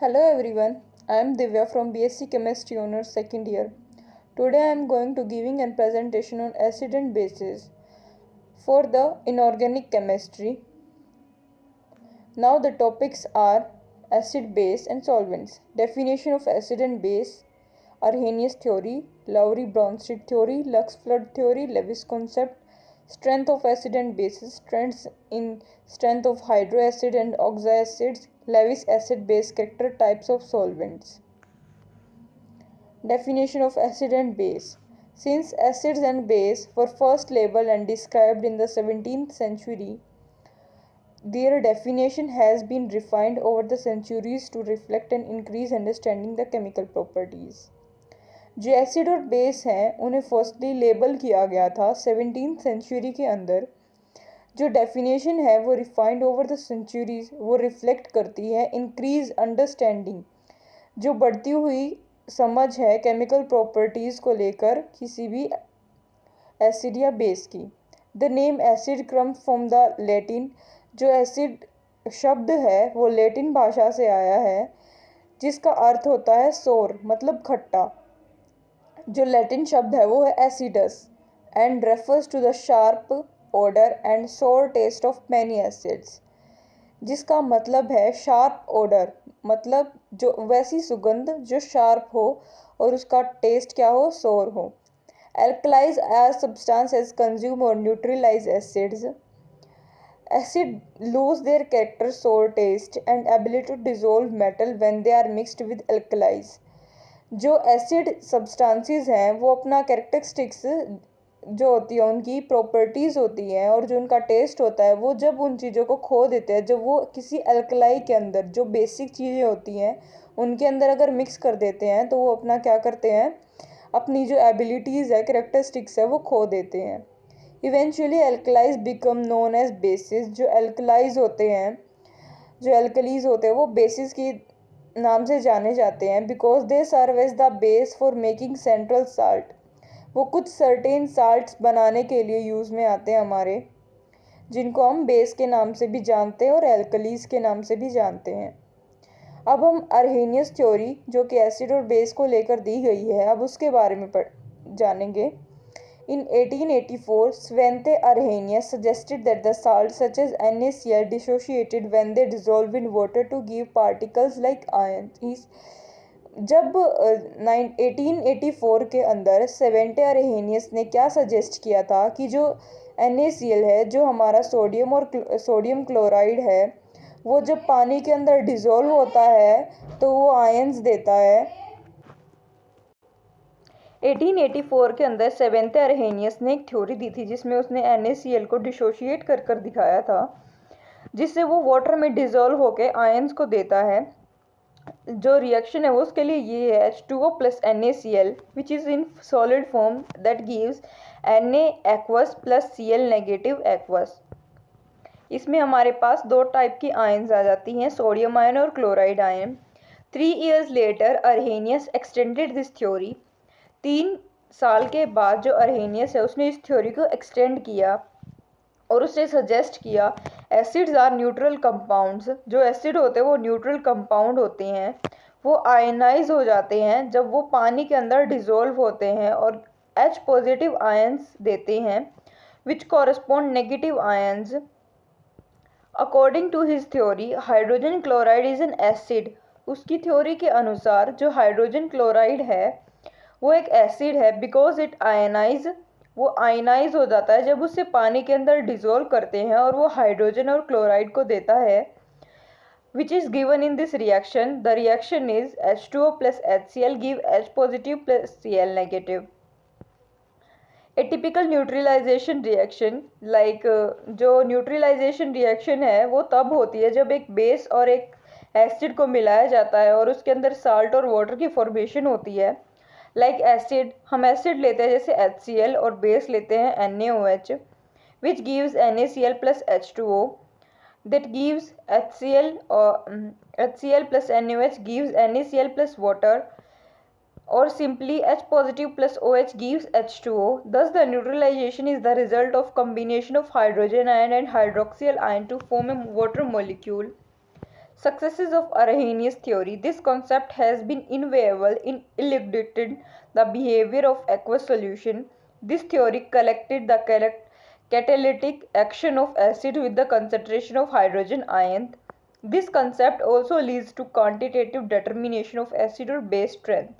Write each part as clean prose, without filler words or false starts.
Hello everyone, I am Divya from BSc Chemistry Honors second year. Today I am going to giving a presentation on acid and bases for the inorganic chemistry. Now the topics are acid, base and solvents. Definition of acid and base, Arrhenius theory, Lowry-Bronsted theory, Lux-Flood theory, Lewis concept, strength of acid and bases, strength of hydroacid and oxyacids, Lewis acid-base character, types of solvents. Definition of acid and base. Since acids and base were first labeled and described in the 17th century, their definition has been refined over the centuries to reflect and increase understanding the chemical properties. जो acid और base हैं उन्हें firstly label किया गया था 17th century के अंदर. जो डेफिनेशन है वो रिफाइंड ओवर द सेंचुरीज वो रिफ्लेक्ट करती है इंक्रीज अंडरस्टैंडिंग, जो बढ़ती हुई समझ है केमिकल प्रॉपर्टीज़ को लेकर किसी भी एसिड या बेस की. The name acid comes from the Latin. जो एसिड शब्द है वो लैटिन भाषा से आया है जिसका अर्थ होता है सोर मतलब खट्टा. जो लैटिन शब्द है वो है acids and refers to the sharp odour and sour taste of many acids, जिसका मतलब है शार्प ओडर मतलब जो वैसी सुगंध जो शार्प हो और उसका टेस्ट क्या हो, सोर हो. Alkalis as substance as consume और neutralise acids. Acid lose their character sour taste and ability to dissolve metal when they are mixed with alkalis. जो एसिड सब्सटेंसेस हैं वो अपना कैरेक्टरिस्टिक्स जो होती है उनकी प्रॉपर्टीज़ होती हैं और जो उनका टेस्ट होता है वो जब उन चीज़ों को खो देते हैं, जब वो किसी अल्कलाई के अंदर जो बेसिक चीज़ें होती हैं उनके अंदर अगर मिक्स कर देते हैं तो वो अपना क्या करते हैं, अपनी जो एबिलिटीज़ है कैरेक्टरिस्टिक्स है वो खो देते हैं. Eventually alkalis become known as bases. जो एल्कलाइज होते हैं, जो एल्कलीज होते हैं वो बेसिस की नाम से जाने जाते हैं because they serve as the base for making central salt. वो कुछ सर्टेन साल्ट्स बनाने के लिए यूज़ में आते हैं हमारे, जिनको हम बेस के नाम से भी जानते हैं और एल्कलीज के नाम से भी जानते हैं. अब हम अर्हेनियस थ्योरी जो कि एसिड और बेस को लेकर दी गई है, अब उसके बारे में जानेंगे. In 1884, Svante Arrhenius suggested that the salts such as NaCl dissociated when they dissolve in water to give particles like ions. जब 1884 के अंदर सेवेंटे अरहेनियस ने क्या सजेस्ट किया था कि जो NaCl है, जो हमारा सोडियम और सोडियम क्लोराइड है, वो जब पानी के अंदर डिज़ोल्व होता है तो वो आयंस देता है. 1884 के अंदर सेवेंथे अरहेनियस ने एक थ्योरी दी थी जिसमें उसने NaCl को डिसोशिएट कर कर दिखाया था, जिससे वो वाटर में डिज़ोल्व होकर आयंस को देता है. जो रिएक्शन है वो उसके लिए ये है H2O plus NaCl which is in solid form that gives Na aqueous plus Cl negative aqueous. इसमें हमारे पास दो टाइप की आयंस आ जाती हैं, सोडियम आयन और chloride ion. 3 years later Arrhenius extended this theory. 3 साल के बाद जो अरहेनियस है उसने इस थ्योरी को एक्सटेंड किया और उसने सजेस्ट किया एसिड्स आर न्यूट्रल कंपाउंड्स. जो एसिड होते हैं वो न्यूट्रल कंपाउंड होते हैं, वो आयनाइज हो जाते हैं जब वो पानी के अंदर डिज़ोल्व होते हैं और H पॉजिटिव आयंस देते हैं which correspond negative ions. According to his theory hydrogen chloride is an acid. उसकी थ्योरी के अनुसार जो हाइड्रोजन क्लोराइड है वो एक एसिड है बिकॉज इट आयनाइज. वो आयनाइज हो जाता है जब उससे पानी के अंदर डिज़ोल्व करते हैं और वो हाइड्रोजन और क्लोराइड को देता है which is given in this reaction. The reaction is H2O plus HCl give H positive plus Cl negative. A typical neutralisation reaction like जो न्यूट्रलाइजेशन रिएक्शन है वो तब होती है जब एक बेस और एक एसिड को मिलाया जाता है और उसके अंदर साल्ट और वाटर की फॉर्मेशन होती है. लाइक एसिड, हम एसिड लेते हैं जैसे HCl और बेस लेते हैं NaOH which gives NaCl plus H2O that gives HCl plus NaOH gives NaCl plus water or simply H positive plus OH gives H2O. Thus the neutralization is the result of combination of hydrogen ion and hydroxyl ion to form a water molecule. Successes of Arrhenius theory. This concept has been invaluable in elucidating the behavior of aqueous solution. This theory collected the catalytic action of acid with the concentration of hydrogen ion. This concept also leads to quantitative determination of acid or base strength.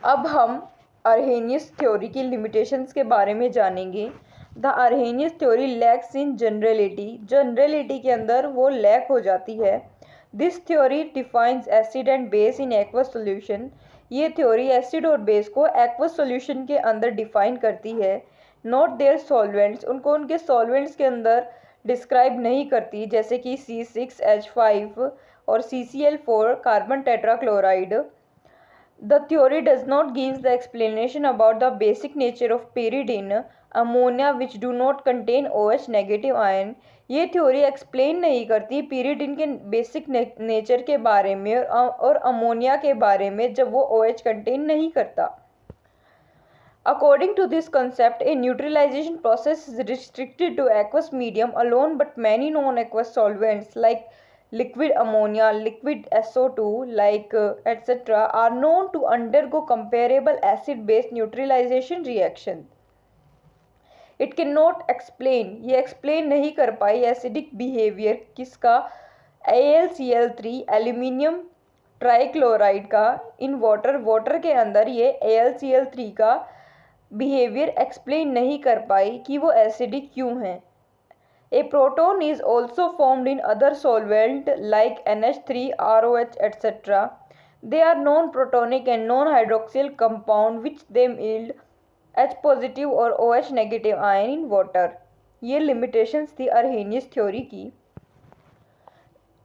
अब हम अर्हेनियस theory की limitations के बारे में जानेंगे. The Arrhenius theory lacks in generality के अंदर वो लैक हो जाती है. This theory defines acid and base in aqueous solution. ये थ्योरी एसिड और बेस को एक्वस सोल्यूशन के अंदर डिफाइन करती है. नॉट देयर सॉल्वेंट्स, उनको उनके सॉल्वेंट्स के अंदर डिस्क्राइब नहीं करती, जैसे कि C6H5 और CCl4 carbon tetrachloride. The theory does not give the explanation about the basic nature of pyridine, ammonia which do not contain OH negative ion. ये थ्योरी एक्सप्लेन नहीं करती pyridine के बेसिक नेचर के बारे में और अमोनिया के बारे में जब वो OH कंटेन नहीं करता. According to this concept, a neutralization process is restricted to aqueous medium alone, but many non-aqueous solvents like liquid ammonia, liquid SO2, etc. are known to undergo comparable acid-base neutralization reaction. It cannot explain, ये explain नहीं कर पाई acidic behavior किसका, AlCl3 aluminium trichloride का in water के अंदर ये AlCl3 का behavior explain नहीं कर पाई कि वो acidic क्यों है. A proton is also formed in other solvent like NH3, ROH, etc. They are non-protonic and non-hydroxyl compound which they yield H positive or OH negative ion in water. ये limitations थी Arrhenius theory की.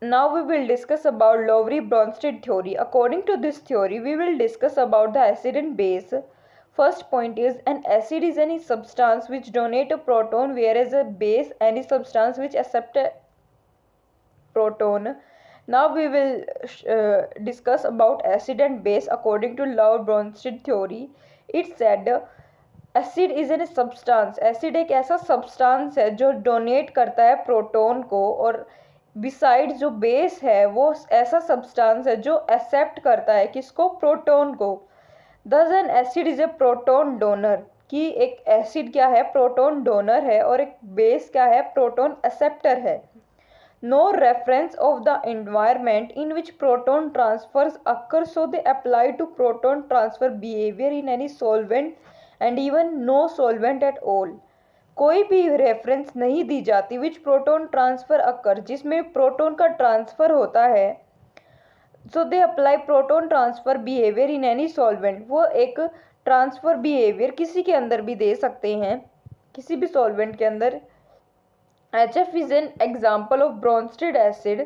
Now we will discuss about Lowry-Bronsted theory. According to this theory, we will discuss about the acid and base. First point is, an acid is any substance which donate a proton, whereas a base any substance which accept a proton. Now we will discuss about acid and base according to Lowry-Bronsted theory. It said acid is a substance. acid एक ऐसा substance है जो donate करता है proton को, और besides जो base है वो ऐसा substance है जो accept करता है किसको, proton को. Thus an acid is a proton donor, कि एक एसिड क्या है, प्रोटॉन डोनर है, और एक बेस क्या है, प्रोटॉन एक्सेप्टर है. No reference of the environment in which proton transfers occur, so they apply to proton transfer behavior in any solvent and even no solvent at all. कोई भी reference नहीं दी जाती विच प्रोटॉन ट्रांसफर अकर, जिसमें proton का transfer होता है. So they apply proton transfer behaviour in any solvent. वो एक ट्रांसफर बिहेवियर किसी के अंदर भी दे सकते हैं, किसी भी सॉल्वेंट के अंदर. HF is an example of Brønsted acid.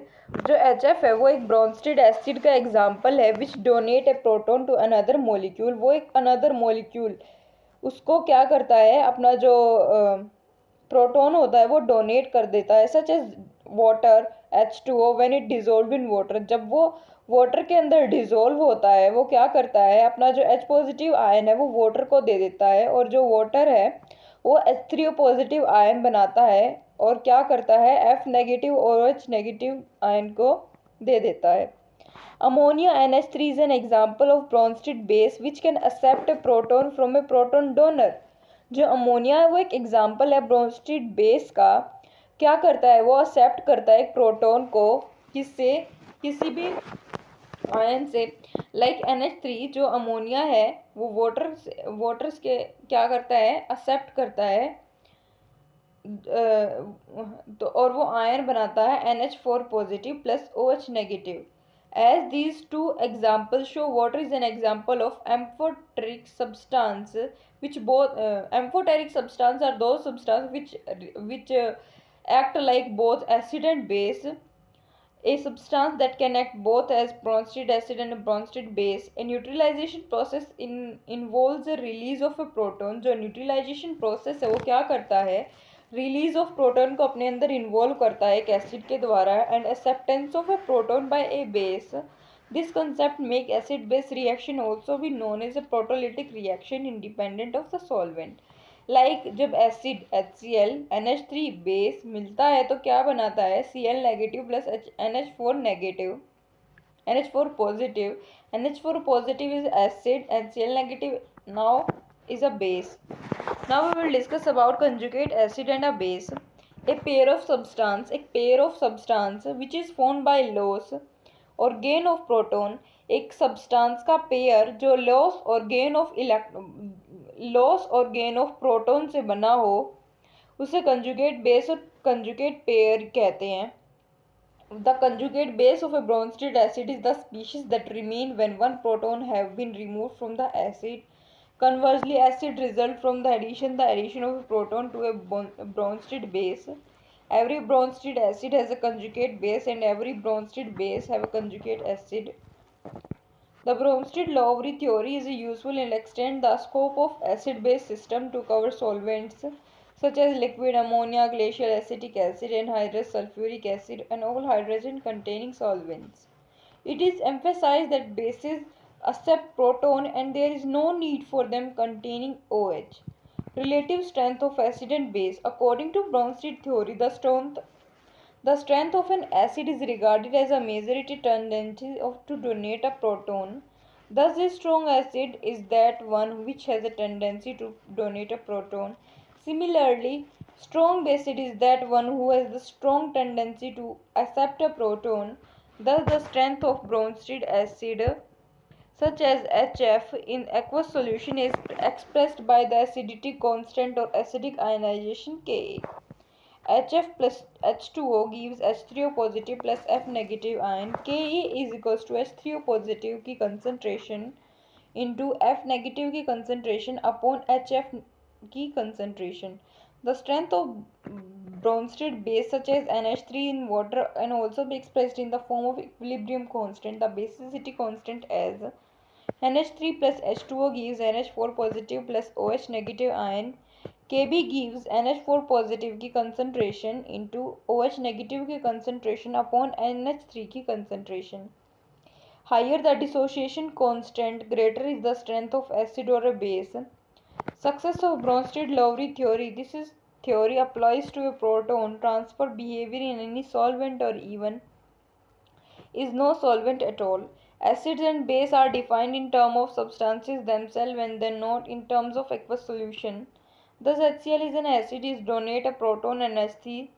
जो HF है वो एक ब्रॉन्स्टेड एसिड का एग्जाम्पल है which donate a proton to another molecule. वो एक अनदर मोलिक्यूल उसको क्या करता है, अपना जो प्रोटॉन होता है वो डोनेट कर देता है. Such as water H2O when it dissolve in water. जब वो वाटर के अंदर डिजोल्व होता है वो क्या करता है, अपना जो H पॉजिटिव आयन है वो वाटर को दे देता है, और जो वाटर है वो H3O पॉजिटिव आयन बनाता है और क्या करता है, F नेगेटिव और OH नेगेटिव आयन को दे देता है. Ammonia NH3 is an example of Bronsted base which can accept a proton from a proton donor. जो अमोनिया है वो एक एग्जाम्पल है ब्रोंस्टेड बेस का. क्या करता है, वो एक्सेप्ट करता है एक प्रोटॉन को, किससे, किसी भी आयन से. लाइक NH3 जो अमोनिया है वो वाटर्स के क्या करता है, एक्सेप्ट करता है, तो और वो आयन बनाता है NH4 positive plus OH negative. As these two examples show, water is an example of amphoteric substance, which both amphoteric substance are those substances which act like both acid and base. A substance that can act both as Bronsted acid and a Bronsted base. A neutralization process involves the release of a proton. जो neutralization process है वो क्या करता है, release of proton को अपने अंदर involve करता है एक एसिड के द्वारा, and acceptance of a proton by a base. This concept make acid base reaction also be known as a protolytic reaction independent of the solvent. Like जब acid HCl NH3 base मिलता है तो क्या बनाता है, Cl negative plus NH4 negative, NH4 positive. NH4 positive is acid and Cl negative now is a base. Now we will discuss about conjugate acid and a base. A pair of substance which is formed by loss और gain of proton, एक substance का pair जो loss और gain of proton से बना हो, उसे conjugate base और कंजुगेट पेयर कहते हैं. The conjugate base of a Bronsted acid is the species that remain when one proton have been removed from the acid. Conversely, acid result from the addition of a proton to a Bronsted base. Every Bronsted acid has a conjugate base and every Bronsted base have a conjugate acid. The Bronsted-Lowry theory is useful in extend the scope of acid-base system to cover solvents such as liquid ammonia, glacial acetic acid, anhydrous sulfuric acid, and all hydrogen-containing solvents. It is emphasized that bases accept proton and there is no need for them containing OH. Relative strength of acid and base. According to Bronsted theory, the strength of an acid is regarded as a majority tendency to donate a proton. Thus, a strong acid is that one which has a tendency to donate a proton. Similarly, strong acid is that one who has the strong tendency to accept a proton. Thus, the strength of Bronsted acid, such as HF, in aqueous solution is expressed by the acidity constant or acidic ionization Ka. HF plus H2O gives H3O positive plus F negative ion. Ka is equals to H3O positive की concentration into F negative की concentration upon HF की concentration. The strength of Bronsted base such as NH3 in water can also be expressed in the form of equilibrium constant. The basicity constant as NH3 plus H2O gives NH4 positive plus OH negative ion. Kb gives NH4 positive की concentration into OH negative की concentration upon NH3 की concentration. Higher the dissociation constant, greater is the strength of acid or a base. Success of Bronsted-Lowry theory. This theory applies to a proton transfer behavior in any solvent or even is no solvent at all. Acids and base are defined in terms of substances themselves and then not in terms of aqueous solution. Thus, HCl is an acid is donate a proton and HC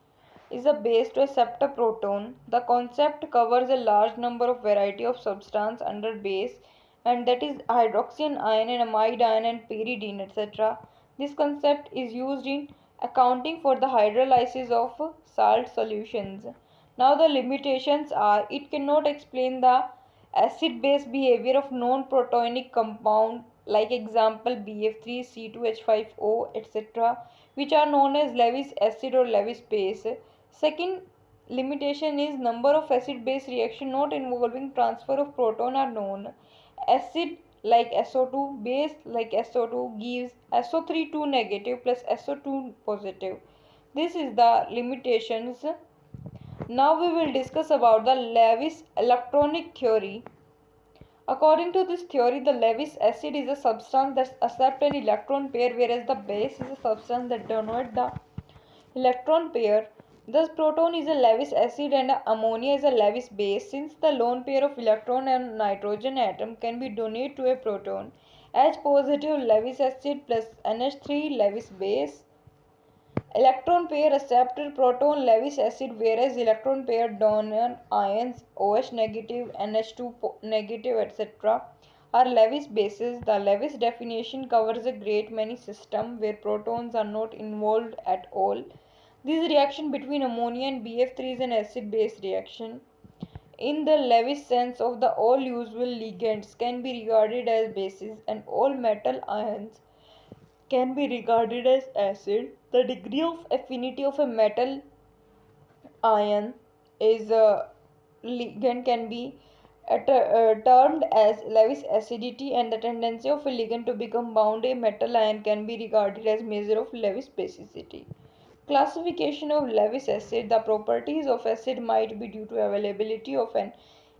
is a base to accept a proton. The concept covers a large number of variety of substance under base, and that is hydroxy ion and amide ion and pyridine etc. This concept is used in accounting for the hydrolysis of salt solutions. Now the limitations are it cannot explain the acid-base behavior of non-protonic compound like example BF3C2H5O etc. which are known as Lewis acid or Lewis base. Second limitation is number of acid-base reaction not involving transfer of proton are known. Acid like SO2, base like SO2 gives SO3 2 negative plus SO2 positive. This is the limitations. Now we will discuss about the Lewis electronic theory. According to this theory, the Lewis acid is a substance that accepts an electron pair whereas the base is a substance that does not the electron pair. Thus, proton is a Lewis acid and ammonia is a Lewis base. Since the lone pair of electron and nitrogen atom can be donated to a proton, H positive Lewis acid plus NH3 Lewis base. Electron pair acceptor proton Lewis acid whereas electron pair donor ions OH negative, NH2 negative etc. are Lewis bases. The Lewis definition covers a great many systems where protons are not involved at all. This reaction between ammonia and BF3 is an acid-base reaction. In the Lewis sense of the all usual ligands can be regarded as bases and all metal ions can be regarded as acid. The degree of affinity of a metal ion is a ligand can be termed as Lewis acidity and the tendency of a ligand to become bound a metal ion can be regarded as measure of Lewis basicity. Classification of Lewis acid. The properties of acid might be due to availability of an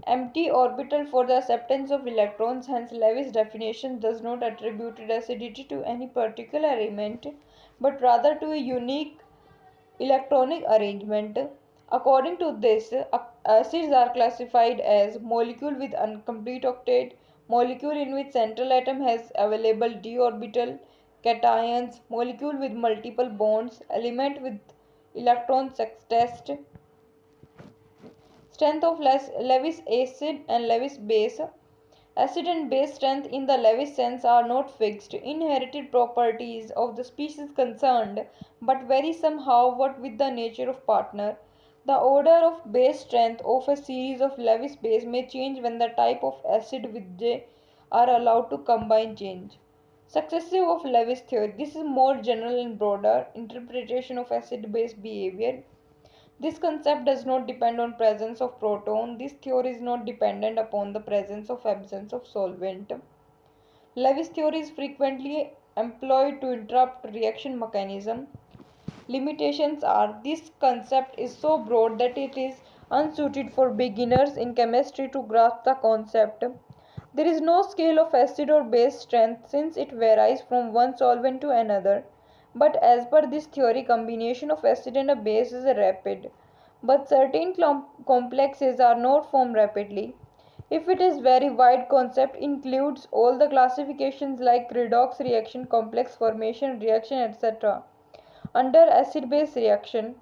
empty orbital for the acceptance of electrons. Hence, Lewis definition does not attribute acidity to any particular element but rather to a unique electronic arrangement. According to this, acids are classified as molecule with incomplete octet, molecule in which central atom has available d orbital, cations, molecule with multiple bonds, element with electron sextest, strength of Lewis acid and Lewis base. Acid and base strength in the Lewis sense are not fixed, inherited properties of the species concerned, but vary somehow what with the nature of partner. The order of base strength of a series of Lewis base may change when the type of acid with J are allowed to combine change. Successive of Lewis theory. This is more general and broader interpretation of acid-base behavior. This concept does not depend on presence of proton. This theory is not dependent upon the presence or absence of solvent. Lewis theory is frequently employed to interrupt reaction mechanism. Limitations are this concept is so broad that it is unsuited for beginners in chemistry to grasp the concept. There is no scale of acid or base strength since it varies from one solvent to another. But as per this theory, combination of acid and a base is rapid. But certain complexes are not formed rapidly. If it is very wide concept includes all the classifications like redox reaction, complex formation reaction, etc. Under acid-base reaction.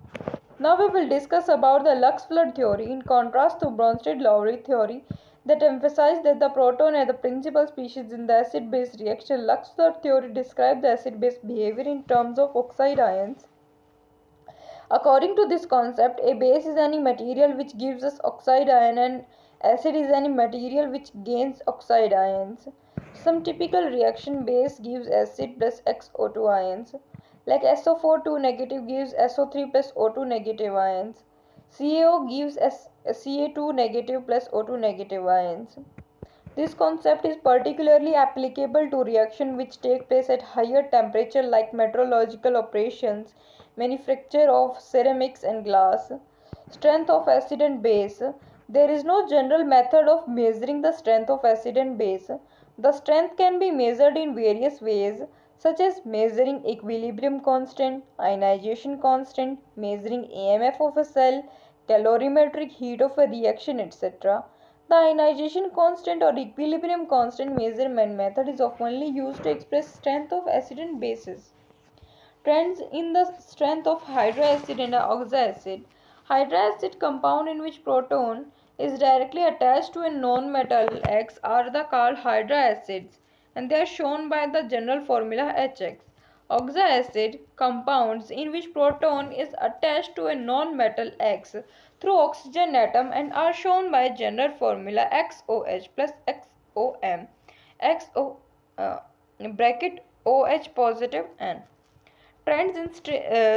Now we will discuss about the Lux flood theory in contrast to Bronsted-Lowry theory that emphasized that the proton are the principal species in the acid-base reaction. Lux flood theory describes the acid-base behavior in terms of oxide ions. According to this concept, a base is any material which gives us oxide ion and acid is any material which gains oxide ions. Some typical reaction base gives acid plus XO2 ions. Like SO4 2 negative gives SO3 plus O2 negative ions. CaO gives Ca2 negative plus O2 negative ions. This concept is particularly applicable to reactions which take place at higher temperature like metrological operations, manufacture of ceramics and glass. Strength of acid and base. There is no general method of measuring the strength of acid and base. The strength can be measured in various ways such as measuring equilibrium constant, ionization constant, measuring AMF of a cell, calorimetric heat of a reaction, etc. The ionization constant or equilibrium constant measurement method is often used to express strength of acid and bases. Trends in the strength of hydroacid and oxoacid. Hydroacid compound in which proton is directly attached to a non-metal X are the called hydroacids and they are shown by the general formula HX. Oxoacid compounds in which proton is attached to a non-metal X through oxygen atom and are shown by general formula XOH plus XOM. XO bracket OH positive N. Trends in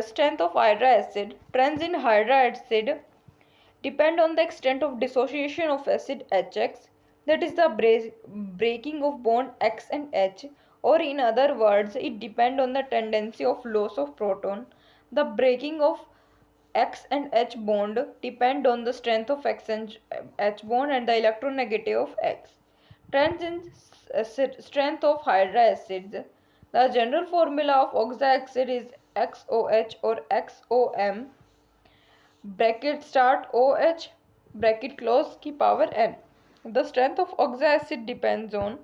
strength of hydroacid. Trends in hydroacid depend on the extent of dissociation of acid HX, that is the breaking of bond X and H, or in other words, it depends on the tendency of loss of proton. The breaking of X and H bond depend on the strength of X and H bond and the electronegativity of X. Trends in strength of hydroacids. The general formula of oxoacid is XOH or XOM bracket start OH bracket close की power n. The strength of oxoacid depends on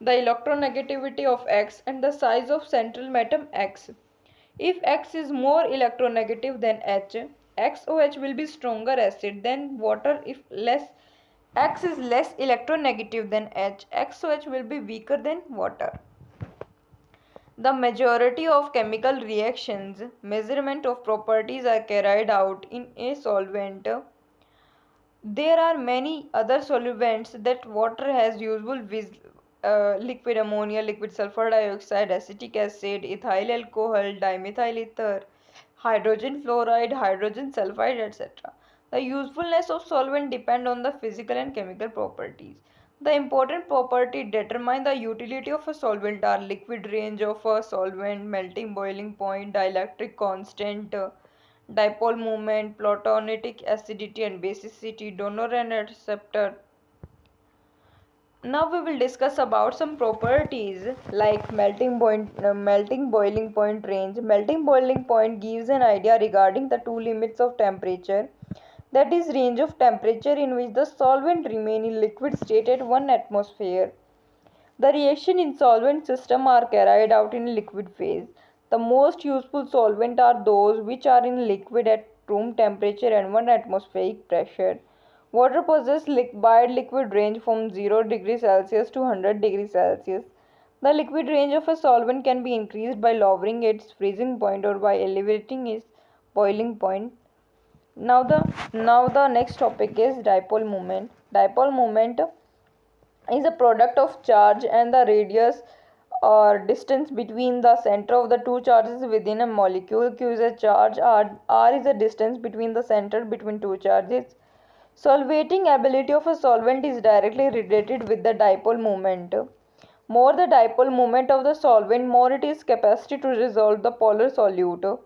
the electronegativity of X and the size of central atom X. If X is more electronegative than H, XOH will be stronger acid than water. If X is less electronegative than H, XOH will be weaker than water. The majority of chemical reactions, measurement of properties are carried out in a solvent. There are many other solvents that water has usable liquid ammonia, liquid sulfur dioxide, acetic acid, ethyl alcohol, dimethyl ether, hydrogen fluoride, hydrogen sulfide, etc. The usefulness of solvent depend on the physical and chemical properties. The important property determine the utility of a solvent are liquid range of a solvent, melting boiling point, dielectric constant, dipole moment, platonic acidity and basicity, donor and acceptor. Now we will discuss about some properties like melting boiling point range. Melting boiling point gives an idea regarding the two limits of temperature, that is range of temperature in which the solvent remain in liquid state at 1 atmosphere. The reaction in solvent system are carried out in liquid phase. The most useful solvent are those which are in liquid at room temperature and 1 atmospheric pressure. Water possesses wide liquid range from 0 degrees Celsius to 100 degrees Celsius. The liquid range of a solvent can be increased by lowering its freezing point or by elevating its boiling point. Now the next topic is dipole moment. Dipole moment is a product of charge and the radius or distance between the center of the two charges within a molecule. Q is a charge, R is a distance between the center between two charges. Solvating ability of a solvent is directly related with the dipole moment. More the dipole moment of the solvent, more it is capacity to resolve the polar solute.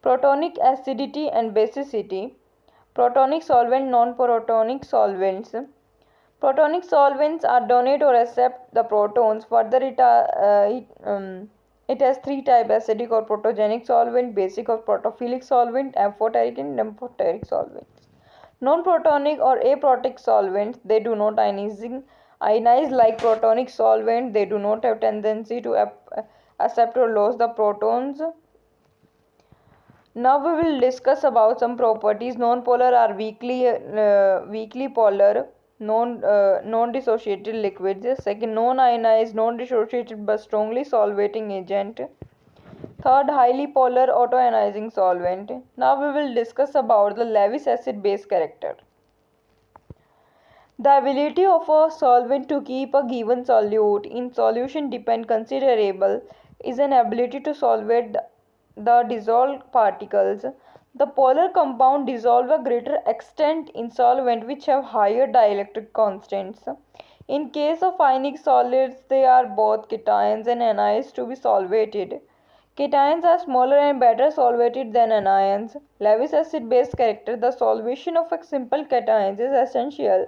Protonic acidity and basicity. Protonic solvent, non-protonic solvents. Protonic solvents are donate or accept the protons. Further, it has three types: acidic or protogenic solvent, basic or protophilic solvent, amphoteric and amphoteric solvents. Non-protonic or aprotic solvents, they do not ionize like protonic solvent. They do not have tendency to accept or lose the protons. Now we will discuss about some properties. Non-polar are weakly polar, non-dissociated liquids. Second, non-ionized, non-dissociated but strongly solvating agent. Third, highly polar autoionizing solvent. Now we will discuss about the Lewis acid-base character. The ability of a solvent to keep a given solute in solution depend considerable is an ability to solvate the dissolved particles. The polar compound dissolve a greater extent in solvent which have higher dielectric constants. In case of ionic solids, they are both cations and anions to be solvated. Cations are smaller and better solvated than anions. Lewis acid-base character. The solvation of a simple cations is essential.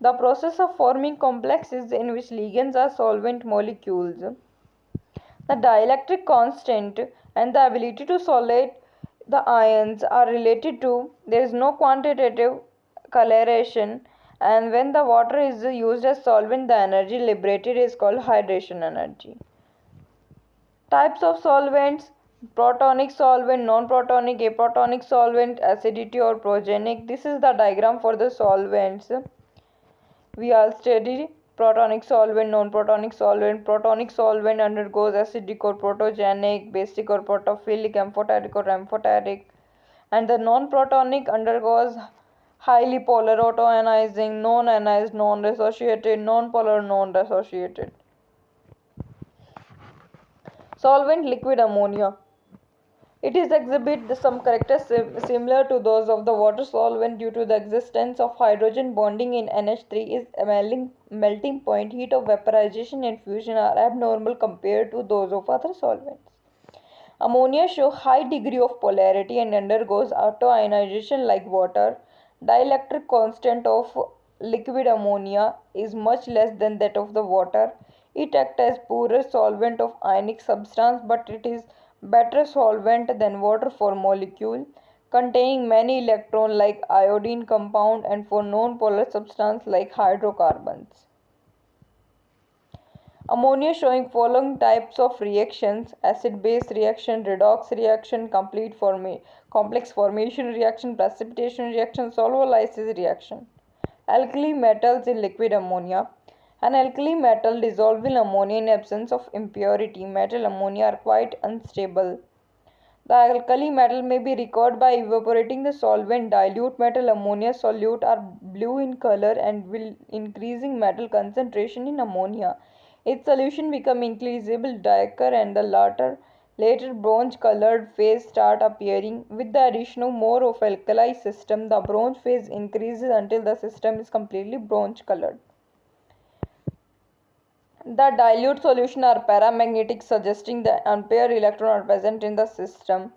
The process of forming complexes in which ligands are solvent molecules. The dielectric constant and the ability to solvate the ions are related to there is no quantitative correlation, and when the water is used as solvent the energy liberated is called hydration energy. Types of solvents: protonic solvent, non-protonic, aprotonic solvent, acidity or progenic. This is the diagram for the solvents. We all studied protonic solvent, non-protonic solvent. Protonic solvent undergoes acidic or protogenic, basic or protophilic, amphoteric or amphoteric, and the non-protonic undergoes highly polar autoionizing, non-ionized, non-dissociated, non-polar, non-dissociated. Solvent liquid ammonia. It is exhibit some characters similar to those of the water solvent due to the existence of hydrogen bonding in NH3. Its melting point, heat of vaporization and fusion are abnormal compared to those of other solvents. Ammonia shows high degree of polarity and undergoes autoionization like water. Dielectric constant of liquid ammonia is much less than that of the water. It acts as poorer solvent of ionic substance, but it is better solvent than water for molecule containing many electrons like iodine compound and for non-polar substance like hydrocarbons. Ammonia showing following types of reactions: acid-base reaction, redox reaction, complex formation reaction, precipitation reaction, solvolysis reaction. Alkali metals in liquid ammonia. An alkali metal dissolved in ammonia in absence of impurity. Metal ammonia are quite unstable. The alkali metal may be recovered by evaporating the solvent. Dilute metal ammonia solute are blue in color and will increasing metal concentration in ammonia. Its solution become increasable darker and the later bronze colored phase start appearing. With the addition of more of alkali system, the bronze phase increases until the system is completely bronze colored. The dilute solution are paramagnetic, suggesting the unpaired electrons are present in the system.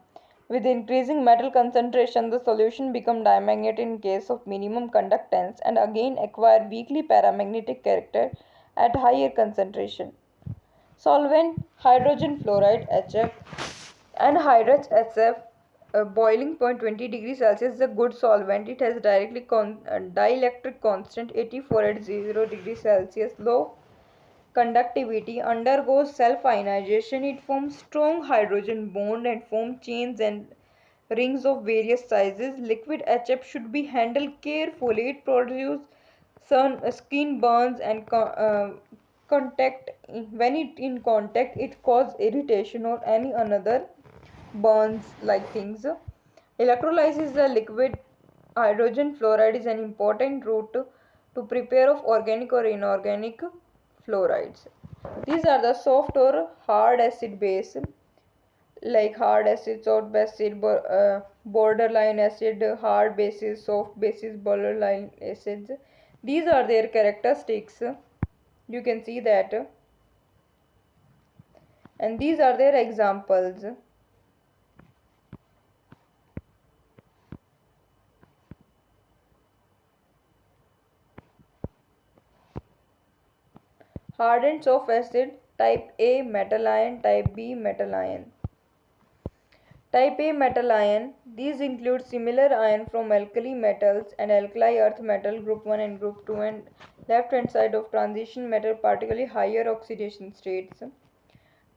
With increasing metal concentration, the solution becomes diamagnetic in case of minimum conductance and again acquire weakly paramagnetic character at higher concentration. Solvent hydrogen fluoride HF anhydrous SF boiling point 20 degrees Celsius is a good solvent. It has dielectric constant 84 at 0 degrees Celsius. Low conductivity undergoes self-ionization. It forms strong hydrogen bond and form chains and rings of various sizes. Liquid HF should be handled carefully. It produces skin burns and contact. When it in contact, it causes irritation or any another burns like things. Electrolysis the liquid hydrogen fluoride is an important route to prepare of organic or inorganic fluorides. These are the soft or hard acid base like hard acid, soft acid, borderline acid, hard bases, soft bases, borderline acids. These are their characteristics. You can see that. And these are their examples. Hard and soft acid, type A metal ion, type B metal ion. Type A metal ion, these include similar ion from alkali metals and alkali earth metal group 1 and group 2 and left hand side of transition metal particularly higher oxidation states.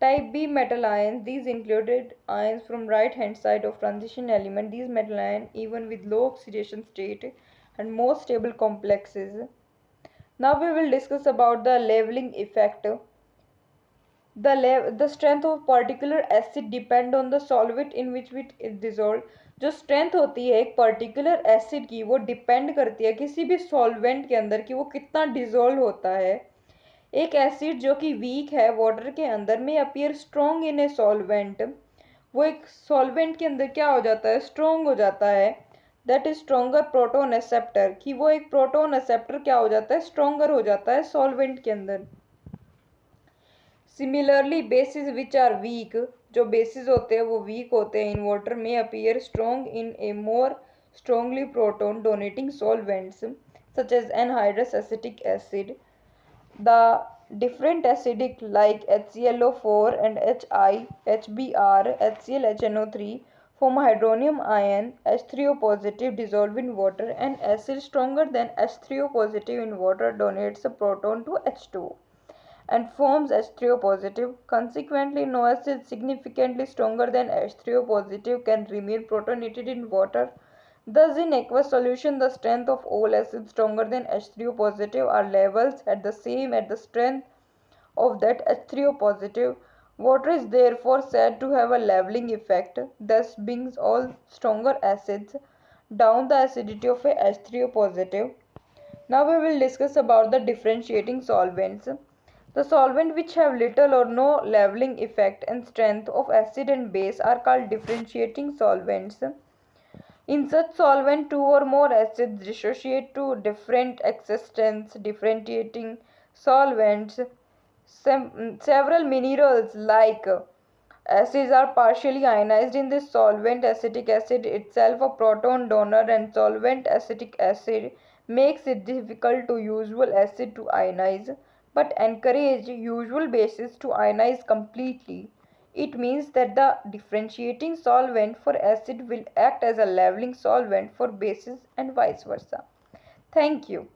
Type B metal ions, these included ions from right hand side of transition element. These metal ions even with low oxidation state and more stable complexes. Now we will discuss about the leveling effect. The strength of particular acid depend on the solvent in which it is dissolved. जो strength होती है एक particular acid की वो depend करती है किसी भी सॉल्वेंट के अंदर कि वो कितना डिजोल्व होता है. एक एसिड जो कि वीक है वाटर के अंदर में appear strong in a solvent. वो एक सॉल्वेंट के अंदर क्या हो जाता है स्ट्रॉन्ग हो जाता है. That is stronger proton acceptor कि वो एक प्रोटोन एक्सेप्टर क्या हो जाता है स्ट्रॉन्गर हो जाता है सॉल्वेंट के अंदर. Similarly bases which are weak जो बेसिस होते हैं वो वीक होते हैं इन वाटर में appear strong in a more strongly proton donating solvents such as anhydrous acetic acid. The different acidic like HClO4 and HI, HBr, HCl, HNO3 form a hydronium ion H3O positive dissolved in water and acid stronger than H3O positive in water donates a proton to H2O and forms H3O positive. Consequently, no acid significantly stronger than H3O positive can remain protonated in water. Thus, in aqueous solution, the strength of all acids stronger than H3O positive are levels at the same at the strength of that H3O positive. Water is therefore said to have a leveling effect, thus brings all stronger acids down the acidity of a H3O positive. Now we will discuss about the differentiating solvents. The solvents which have little or no leveling effect and strength of acid and base are called differentiating solvents. In such solvent, two or more acids dissociate to different existence. Differentiating solvents. Several minerals like acids are partially ionized in this solvent. Acetic acid itself a proton donor and solvent acetic acid makes it difficult to usual acid to ionize but encourage usual bases to ionize completely. It means that the differentiating solvent for acid will act as a leveling solvent for bases and vice versa. Thank you.